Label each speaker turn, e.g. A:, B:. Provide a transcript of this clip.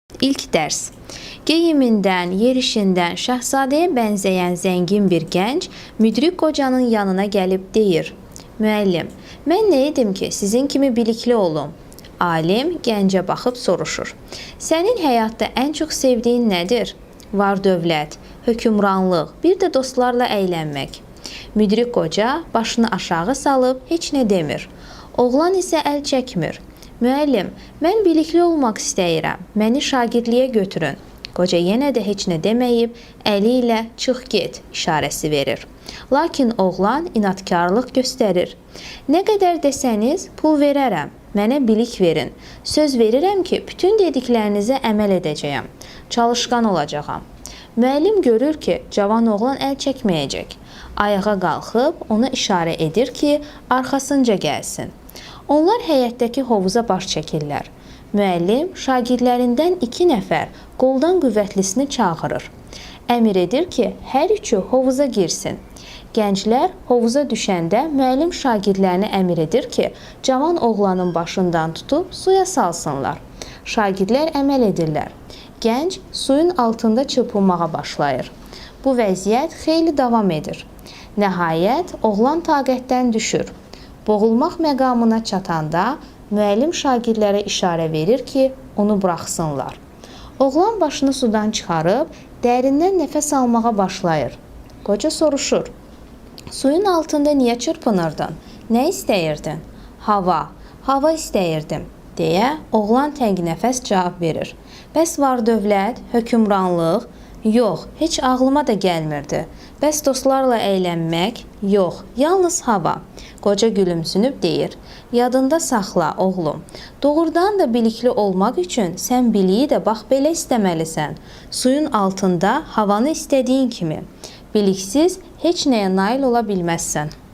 A: İlk dərs. Geyimindən, yerişindən şahzadəyə bənzəyən zəngin bir gənc müdrik qocanın yanına gəlib deyir: "Müəllim, mən nə edim ki, sizin kimi bilikli olum?" Alim gəncə baxıb soruşur: "Sənin həyatda ən çox sevdiyin nədir?" "Var-dövlət, hökmranlıq, bir də dostlarla əylənmək." Müdrik qoca başını aşağı salıb heç nə demir. Oğlan isə əl çəkmir. "Müəllim, mən bilikli olmaq istəyirəm. Məni şagirdliyə götürün." Qoca yenə də heç nə deməyib, əli ilə "çıx get" işarəsi verir. Lakin oğlan inadkarlıq göstərir. "Nə qədər desəniz pul verərəm. Mənə bilik verin. Söz verirəm ki, bütün dediklərinizə əməl edəcəyəm. Çalışqan olacağam." Müəllim görür ki, cavan oğlan əl çəkməyəcək. Ayağa qalxıb ona işarə edir ki, arxasınca gəlsin. Onlar həyətdəki hovuza baş çəkirlər. Müəllim şagirdlərindən 2 nəfər qoldan qüvvətlisini çağırır. Əmr edir ki, hər üçü hovuza girsin. Gənclər hovuza düşəndə müəllim şagirdlərinə əmr edir ki, cavan oğlanın başından tutub suya salsınlar. Şagirdlər əməl edirlər. Gənc suyun altında çırpınmağa başlayır. Bu vəziyyət xeyli davam edir. Nəhayət, oğlan taqətdən düşür. Boğulmaq məqamına çatanda müəllim şagirdlərə işarə verir ki, onu buraxsınlar. Oğlan başını sudan çıxarıb, dərindən nəfəs almağa başlayır. Qoca soruşur: "Suyun altında niyə çırpınırdın? Nə istəyirdin?" Hava istəyirdim," deyə oğlan təngnəfəs cavab verir. "Bəs var-dövlət, hökmranlıq?" "Yox, heç ağlıma da gəlmirdi." "Bəs dostlarla əylənmək?" "Yox, yalnız hava." Qoca gülümsünüb deyir: "Yadında saxla, oğlum. Doğrudan da bilikli olmaq üçün sən biliyi də bax belə istəməlisən. Suyun altında havanı istədiyin kimi. Biliksiz heç nəyə nail ola bilməzsən."